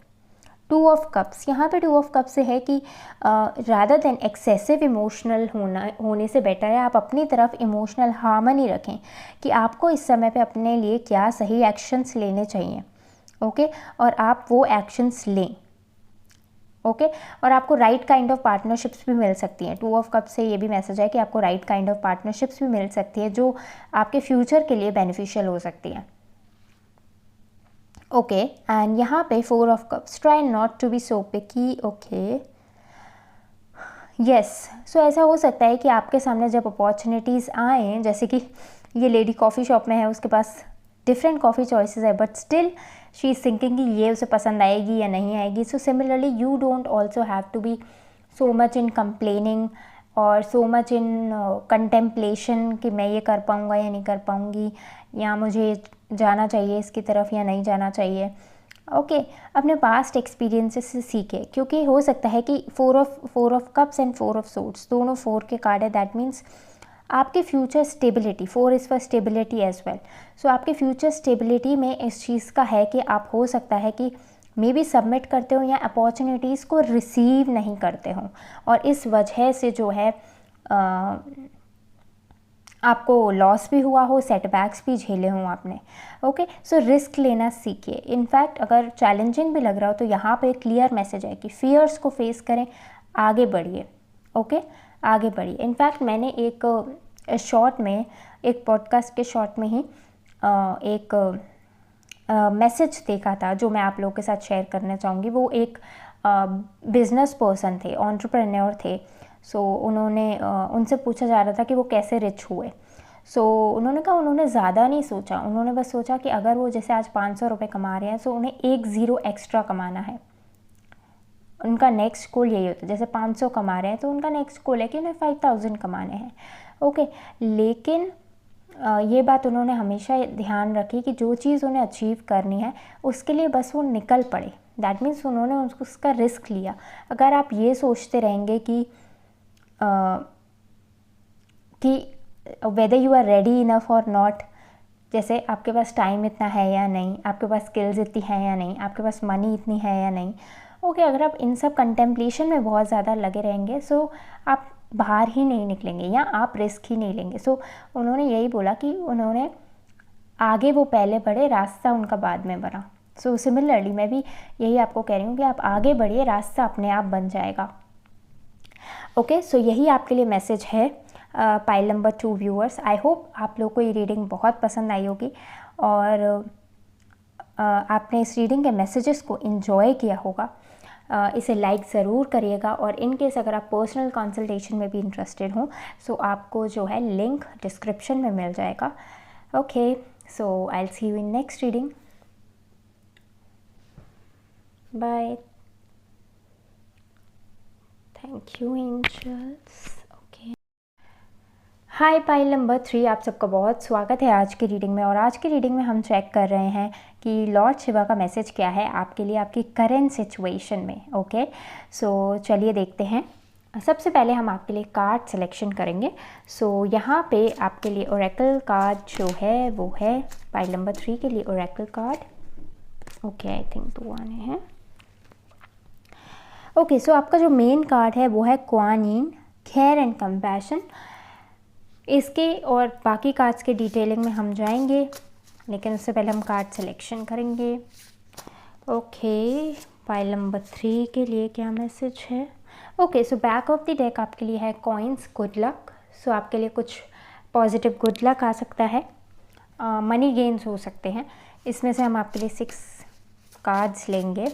Speaker 1: 2 ऑफ कप्स, यहाँ पे 2 ऑफ कप्स से है कि रादर देन एक्सेसिव इमोशनल होने से बेटर है आप अपनी तरफ इमोशनल हार्मनी रखें कि आपको इस समय पे अपने लिए क्या सही एक्शंस लेने चाहिए। ओके, और आप वो एक्शंस लें। ओके, और आपको राइट काइंड ऑफ पार्टनरशिप्स भी मिल सकती हैं। 2 ऑफ कप से ये भी मैसेज है कि आपको राइट काइंड ऑफ पार्टनरशिप्स भी मिल सकती है जो आपके फ्यूचर के लिए बेनिफिशियल हो सकती हैं। ओके, एंड यहाँ पे 4 of cups, try not to be so picky. Okay, yes, so ऐसा हो सकता है कि आपके सामने जब अपॉर्चुनिटीज़ आएँ, जैसे कि ये लेडी कॉफ़ी शॉप में है, उसके पास डिफरेंट कॉफ़ी चॉइसेस है, but still she is thinking कि ये उसे पसंद आएगी या नहीं आएगी। So similarly you don't also have to be so much in complaining और सो मच इन कंटेम्पलेशन कि मैं ये कर पाऊँगा या नहीं कर पाऊँगी, या मुझे जाना चाहिए इसकी तरफ या नहीं जाना चाहिए। ओके, अपने पास्ट एक्सपीरियंसेस से सीखे, क्योंकि हो सकता है कि 4 of cups and 4 of swords दोनों 4 के कार्ड है। दैट मीन्स आपके future stability, 4 is for stability as well. So आपके फ्यूचर स्टेबिलिटी में इस चीज़ का है कि आप हो सकता है कि मे बी सबमिट करते हो या अपॉर्चुनिटीज़ को रिसीव नहीं करते हो, और इस वजह से जो है आपको लॉस भी हुआ हो, सेटबैक्स भी झेले हों आपने। ओके, सो रिस्क लेना सीखिए। इनफैक्ट अगर चैलेंजिंग भी लग रहा हो तो यहाँ पे क्लियर मैसेज है कि फियर्स को फेस करें, आगे बढ़िए। ओके, आगे बढ़िए। इनफैक्ट मैंने एक शॉर्ट में, एक पॉडकास्ट के शॉर्ट में ही एक मैसेज देखा था जो मैं आप लोगों के साथ शेयर करना चाहूँगी। वो एक बिजनेस पर्सन थे, एंटरप्रेन्योर थे। सो उन्होंने उनसे पूछा जा रहा था कि वो कैसे रिच हुए। सो उन्होंने कहा उन्होंने ज़्यादा नहीं सोचा, उन्होंने बस सोचा कि अगर वो जैसे आज 500 रुपये कमा रहे हैं तो उन्हें 1 ज़ीरो एक्स्ट्रा कमाना है। उनका नेक्स्ट गोल यही होता है, जैसे 500 कमा रहे हैं तो उनका नेक्स्ट गोल है कि उन्हें 5000 कमाने हैं। ओके, लेकिन ये बात उन्होंने हमेशा ध्यान रखी कि जो चीज़ उन्हें अचीव करनी है उसके लिए बस वो निकल पड़े। दैट मीन्स उन्होंने उसका रिस्क लिया। अगर आप ये सोचते रहेंगे कि whether you are ready enough और नॉट, जैसे आपके पास टाइम इतना है या नहीं, आपके पास स्किल्स इतनी है या नहीं, आपके पास मनी इतनी है या नहीं। ओके, अगर आप इन सब कंटेम्पलेशन में बहुत ज़्यादा लगे रहेंगे सो आप बाहर ही नहीं निकलेंगे या आप रिस्क ही नहीं लेंगे। सो उन्होंने यही बोला कि उन्होंने आगे वो पहले बढ़े, रास्ता उनका बाद में बना। सो सिमिलरली मैं भी यही आपको कह रही हूँ कि आप आगे बढ़िए, रास्ता अपने आप बन जाएगा। ओके, सो यही आपके लिए मैसेज है pile number 2 viewers. I hope आप लोग को ये रीडिंग बहुत पसंद आई होगी और आपने इस रीडिंग के मैसेजेस को एंजॉय किया होगा। इसे लाइक ज़रूर करिएगा, और इन केस अगर आप पर्सनल कंसल्टेशन में भी इंटरेस्टेड हो सो आपको जो है लिंक डिस्क्रिप्शन में मिल जाएगा। Okay, so I will see you in next reading. Bye, thank you angels. Hi pile number 3, आप सबका बहुत स्वागत है आज की रीडिंग में। और आज की रीडिंग में हम चेक कर रहे हैं कि लॉर्ड शिवा का मैसेज क्या है आपके लिए आपकी करेंट सिचुएशन में। ओके, सो चलिए देखते हैं। सबसे पहले हम आपके लिए कार्ड सिलेक्शन करेंगे। सो यहाँ पे आपके लिए ओरेकल कार्ड जो है वो है पाइल नंबर 3 के लिए Oracle card. Okay, I think 2 आने हैं। ओके, सो आपका जो मेन कार्ड है वो है क्वान यीन, केयर एंड कंपैशन। इसके और बाकी कार्ड्स के डिटेलिंग में हम जाएंगे, लेकिन उससे पहले हम कार्ड सिलेक्शन करेंगे। ओके, पाइल नंबर 3 के लिए क्या मैसेज है? Okay, so back of the deck आपके लिए है कॉइन्स, गुड लक। सो आपके लिए कुछ पॉजिटिव गुड लक आ सकता है, मनी गेन्स हो सकते हैं। इसमें से हम आपके लिए 6 कार्ड्स लेंगे।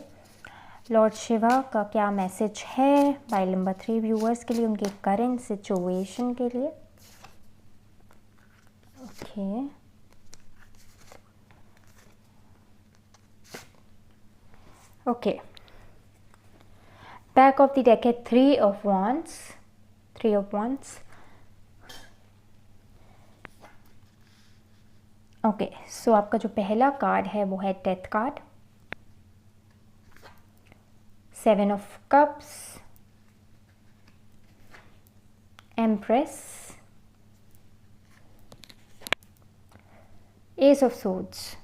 Speaker 1: लॉर्ड शिवा का क्या मैसेज है पाइल नंबर 3 व्यूअर्स के लिए, उनके करंट सिचुएशन के लिए? Okay, okay, back of the deck है 3 of wands, 3 of wands। Okay, so आपका जो पहला कार्ड है वो है death card, 7 of cups, empress, ace of swords,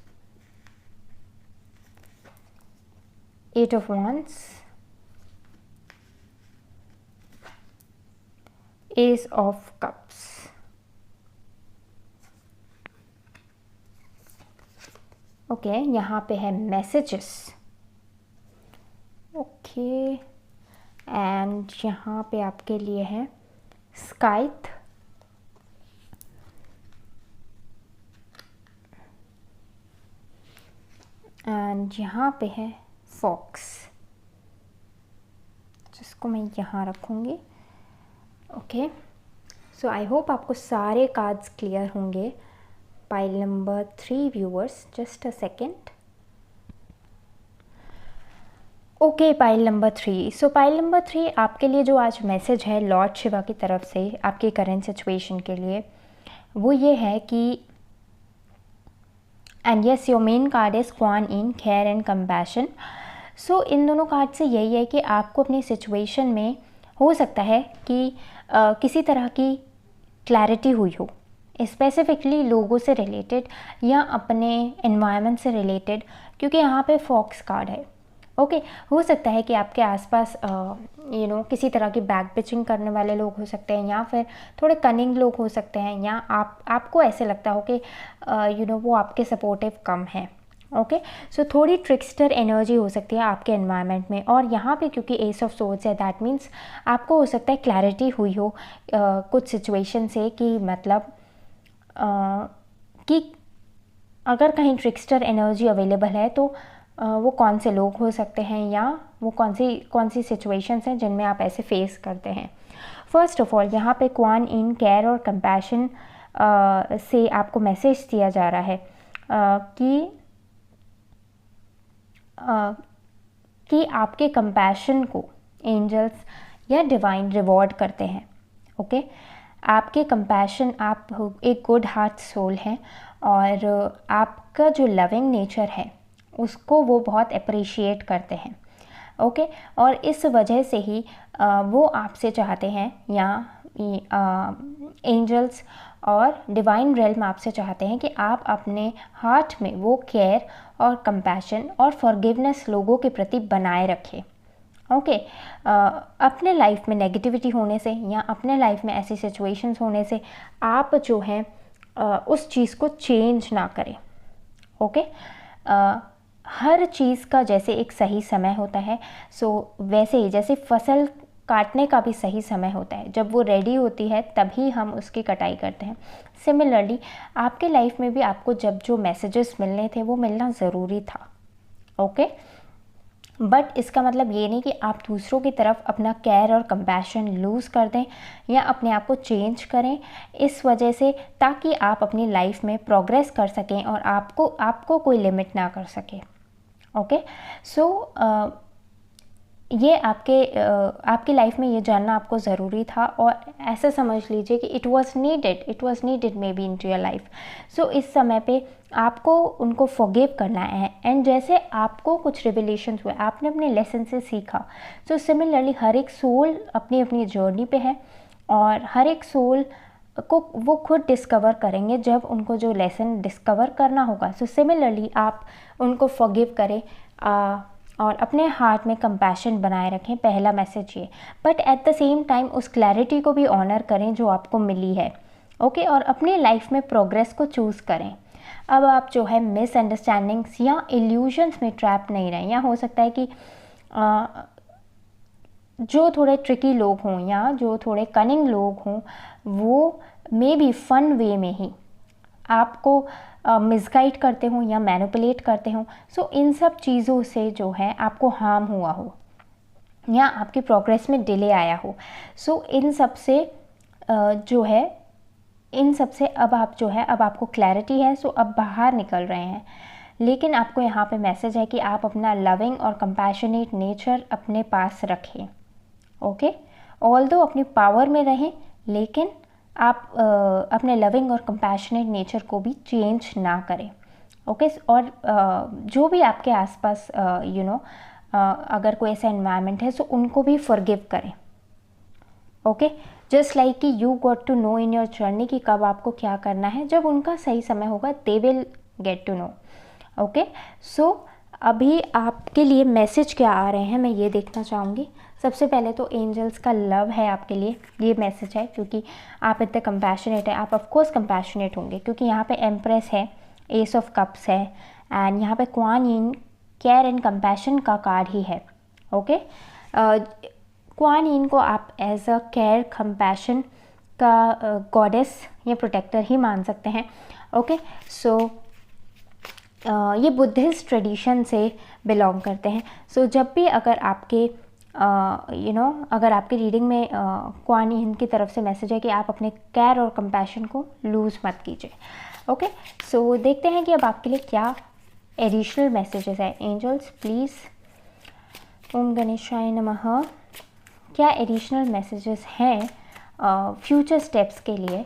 Speaker 1: 8 of wands, ace of cups. Okay, यहाँ पे है मैसेजेस। ओके, एंड यहाँ पे आपके लिए है स्काइथ, एंड यहाँ पे है फॉक्स, जिसको मैं यहाँ रखूँगी। ओके, सो आई होप आपको सारे कार्ड्स क्लियर होंगे। Pile number 3 viewers, just a second. Okay, pile number 3। So pile number 3 आपके लिए जो आज मैसेज है लॉर्ड शिवा की तरफ से आपके करंट सिचुएशन के लिए, वो ये है कि and yes, your main card is Kuan Yin, care and compassion. So इन दोनों कार्ड से यही है कि आपको अपनी सिचुएशन में हो सकता है कि किसी तरह की क्लैरिटी हुई हो, स्पेसिफिकली लोगों से रिलेटेड या अपने एनवायरनमेंट से रिलेटेड, क्योंकि यहाँ पे फॉक्स कार्ड है। ओके, हो सकता है कि आपके आसपास किसी तरह की बैक बिचिंग करने वाले लोग हो सकते हैं, या फिर थोड़े कनिंग लोग हो सकते हैं, या आपको ऐसे लगता हो कि वो आपके सपोर्टिव कम है। ओके, सो थोड़ी ट्रिक्स्टर एनर्जी हो सकती है आपके एनवायरनमेंट में। और यहाँ पे क्योंकि एस ऑफ सोर्ड्स है, दैट मीन्स आपको हो सकता है क्लैरिटी हुई हो कुछ सिचुएशन से, कि मतलब कि अगर कहीं ट्रिक्स्टर एनर्जी अवेलेबल है तो वो कौन से लोग हो सकते हैं, या वो कौन सी सिचुएशंस हैं जिनमें आप ऐसे फेस करते हैं। फर्स्ट ऑफ ऑल, यहाँ पे क्वान इन, केयर और कंपैशन से आपको मैसेज दिया जा रहा है कि आपके कंपैशन को एंजल्स या डिवाइन रिवॉर्ड करते हैं। ओके, आपके कंपैशन, आप एक गुड हार्ट सोल हैं, और आपका जो लविंग नेचर है उसको वो बहुत अप्रिशिएट करते हैं। ओके, और इस वजह से ही वो आपसे चाहते हैं, या एंजल्स और डिवाइन रेल्म आपसे चाहते हैं कि आप अपने हार्ट में वो केयर और कंपैशन और फॉरगिवनेस लोगों के प्रति बनाए रखें। ओके, अपने लाइफ में नेगेटिविटी होने से या अपने लाइफ में ऐसी सिचुएशंस होने से आप जो हैं उस चीज़ को चेंज ना करें। ओके, हर चीज़ का जैसे एक सही समय होता है, सो वैसे ही जैसे फसल काटने का भी सही समय होता है, जब वो रेडी होती है तभी हम उसकी कटाई करते हैं। सिमिलरली आपके लाइफ में भी आपको जब जो मैसेजेस मिलने थे वो मिलना ज़रूरी था। ओके, बट इसका मतलब ये नहीं कि आप दूसरों की तरफ अपना केयर और कंपैशन लूज़ कर दें या अपने आप को चेंज करें इस वजह से, ताकि आप अपनी लाइफ में प्रोग्रेस कर सकें और आपको कोई लिमिट ना कर सके। ओके, सो ये आपकी लाइफ में ये जानना आपको ज़रूरी था, और ऐसा समझ लीजिए कि it was needed maybe into your life. So इस समय पे आपको उनको फॉरगिव करना है, एंड जैसे आपको कुछ रिविलेशंस हुए, आपने अपने लेसन से सीखा। सो सिमिलरली हर एक सोल अपनी अपनी जर्नी पे है, और हर एक सोल को वो खुद डिस्कवर करेंगे जब उनको जो लेसन डिस्कवर करना होगा। सो सिमिलरली आप उनको फॉरगिव करें और अपने हार्ट में कंपैशन बनाए रखें, पहला मैसेज ये। But at the same time उस क्लैरिटी को भी ऑनर करें जो आपको मिली है। ओके, और अपनी लाइफ में प्रोग्रेस को चूज़ करें। अब आप जो है मिसअंडरस्टैंडिंग्स या इल्यूजन्स में ट्रैप नहीं रहें, या हो सकता है कि जो थोड़े ट्रिकी लोग हों या जो थोड़े कनिंग लोग हों, वो मे बी फन वे में ही आपको मिसगाइड करते हों या मैनिपुलेट करते हों। सो इन सब चीज़ों से जो है आपको हार्म हुआ हो या आपकी प्रोग्रेस में डिले आया हो। सो इन सब से जो है, इन सब से अब आप जो है, अब आपको क्लैरिटी है, सो अब बाहर निकल रहे हैं। लेकिन आपको यहाँ पे मैसेज है कि आप अपना लविंग और कंपैशनेट नेचर अपने पास रखें। ओके, ऑल्दो अपनी पावर में रहें, लेकिन आप अपने लविंग और कंपैशनेट नेचर को भी चेंज ना करें। ओके, और जो भी आपके आसपास अगर कोई ऐसा एनवायरनमेंट है, सो उनको भी फॉरगिव करें। ओके, जस्ट लाइक कि you got to know in your journey कि कब आपको क्या करना है, जब उनका सही समय होगा they will get to know. Okay, so अभी आपके लिए मैसेज क्या आ रहे हैं मैं ये देखना चाहूँगी। सबसे पहले तो एंजल्स का लव है आपके लिए, ये मैसेज है, क्योंकि आप इतने कंपैशनेट हैं। आप ऑफकोर्स कंपैशनेट होंगे, क्योंकि यहाँ पे एम्प्रेस है, एस ऑफ कप्स है, एंड यहाँ पे Kuan Yin care and compassion का कार्ड ही है। ओके, क्वान इन को आप एज अ केयर कंपैशन का गॉडेस या प्रोटेक्टर ही मान सकते हैं। ओके, सो ये बुद्धिस्ट ट्रेडिशन से बिलोंग करते हैं। सो जब भी अगर आपके अगर आपकी रीडिंग में क्वान इन की तरफ से मैसेज है कि आप अपने केयर और कंपैशन को लूज़ मत कीजिए। ओके, सो देखते हैं कि अब आपके लिए क्या एडिशनल मैसेजेस है। एंजल्स प्लीज़, ओम गणेशाय नमः, क्या एडिशनल मैसेजेस हैं फ्यूचर स्टेप्स के लिए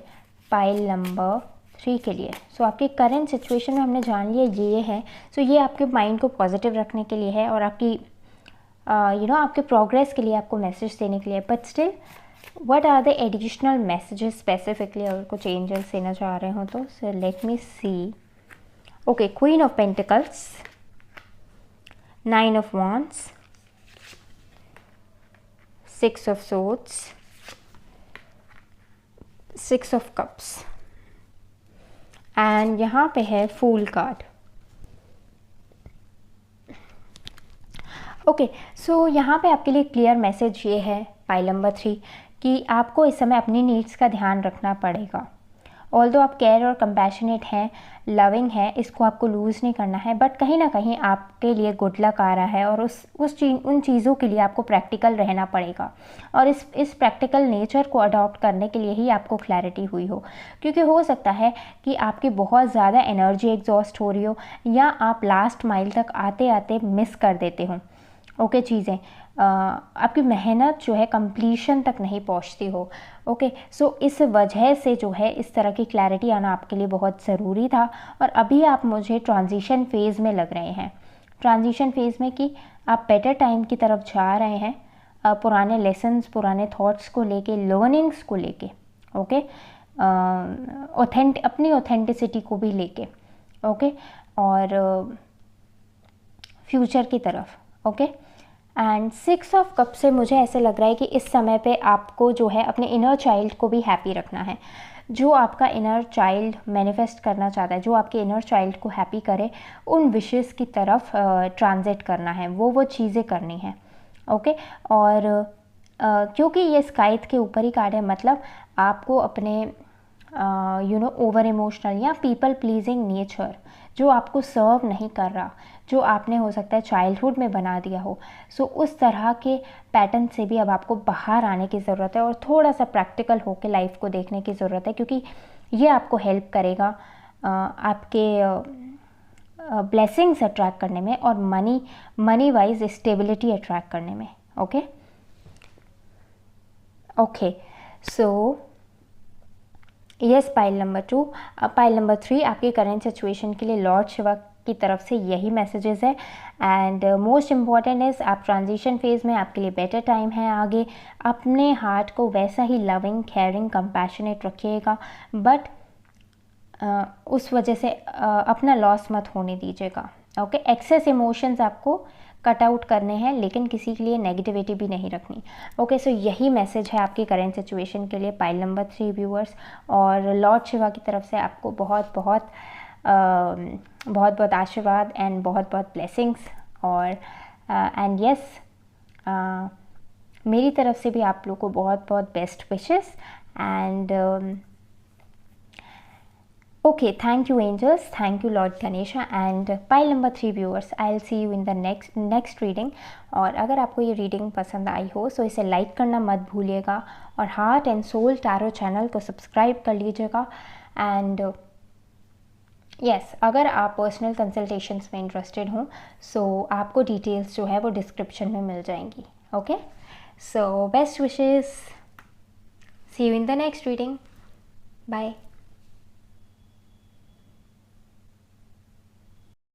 Speaker 1: पाइल नंबर 3 के लिए। सो आपकी करंट सिचुएशन में हमने जान लिया ये है। सो ये आपके माइंड को पॉजिटिव रखने के लिए है और आपकी आपके प्रोग्रेस के लिए आपको मैसेज देने के लिए। But still what are the additional messages specifically, अगर कुछ एंजल्स देना चाह रहे हो तो। So let me see. Okay, queen of pentacles, 9 of wands, 6 of swords, 6 of cups, and यहाँ पे है फूल कार्ड। ओके, सो यहाँ पे आपके लिए क्लियर मैसेज ये है पाइल नंबर 3 कि आपको इस समय अपनी नीड्स का ध्यान रखना पड़ेगा। ऑल्दो आप केयर और कंपैशनेट हैं, लविंग है, इसको आपको लूज़ नहीं करना है, बट कहीं ना कहीं आपके लिए गुड लक आ रहा है और उन चीज़ों के लिए आपको प्रैक्टिकल रहना पड़ेगा। और इस प्रैक्टिकल नेचर को अडॉप्ट करने के लिए ही आपको क्लैरिटी हुई हो, क्योंकि हो सकता है कि आपकी बहुत ज़्यादा एनर्जी एग्जॉस्ट हो रही हो या आप लास्ट माइल तक आते आते मिस कर देते हो। ओके, चीज़ें आपकी मेहनत जो है कंप्लीशन तक नहीं पहुंचती हो। ओके, सो इस वजह से जो है इस तरह की क्लैरिटी आना आपके लिए बहुत ज़रूरी था। और अभी आप मुझे ट्रांजिशन फेज़ में लग रहे हैं, ट्रांजिशन फेज़ में कि आप बेटर टाइम की तरफ जा रहे हैं, पुराने लेसन्स, पुराने थॉट्स को लेके, लर्निंग्स को लेके। ओके, अपनी ऑथेंटिसिटी को भी लेके। ओके, और फ्यूचर की तरफ। ओके, एंड 6 ऑफ कप से मुझे ऐसे लग रहा है कि इस समय पे आपको जो है अपने इनर चाइल्ड को भी हैप्पी रखना है। जो आपका इनर चाइल्ड मैनिफेस्ट करना चाहता है, जो आपके इनर चाइल्ड को हैप्पी करे, उन विशेस की तरफ ट्रांजिट करना है, वो चीज़ें करनी है। ओके, और क्योंकि ये स्काइथ के ऊपर ही कार्ड है, मतलब आपको अपने ओवर इमोशनल या पीपल प्लीजिंग नेचर जो आपको सर्व नहीं कर रहा, जो आपने हो सकता है चाइल्डहुड में बना दिया हो, सो उस तरह के पैटर्न से भी अब आपको बाहर आने की ज़रूरत है और थोड़ा सा प्रैक्टिकल होकर लाइफ को देखने की ज़रूरत है, क्योंकि ये आपको हेल्प करेगा आपके ब्लेसिंग्स अट्रैक्ट करने में और मनी वाइज स्टेबिलिटी अट्रैक्ट करने में। Okay, so yes, pile number 2। Pile number 3 आपके करेंट सिचुएशन के लिए लॉर्ड शिवा की तरफ से यही मैसेजेस है। एंड मोस्ट इम्पॉर्टेंट इज़ आप ट्रांजिशन फेज़ में, आपके लिए बेटर टाइम है आगे। अपने हार्ट को वैसा ही लविंग, केयरिंग, कंपैशनेट रखिएगा, बट उस वजह से अपना लॉस मत होने दीजिएगा। ओके, एक्सेस इमोशंस आपको कट आउट करने हैं, लेकिन किसी के लिए नेगेटिविटी भी नहीं रखनी। ओके, सो यही मैसेज है आपकी करेंट सिचुएशन के लिए पाइल नंबर 3 व्यूअर्स। और लॉर्ड शिवा की तरफ से आपको बहुत बहुत आशीर्वाद एंड बहुत ब्लेसिंग्स। और एंड यस, मेरी तरफ से भी आप लोग को बहुत बहुत best wishes and okay, thank you angels, thank you Lord Ganesha and pile number 3 viewers, I'll see you in the next reading. और अगर आपको ये रीडिंग पसंद आई हो तो इसे लाइक करना मत भूलिएगा और heart and soul tarot channel को सब्सक्राइब कर लीजिएगा। एंड यस, अगर आप पर्सनल कंसल्टेशंस में इंटरेस्टेड हों सो आपको डिटेल्स जो है वो डिस्क्रिप्शन में मिल जाएंगी। Okay, so best wishes, see you in the next reading, bye.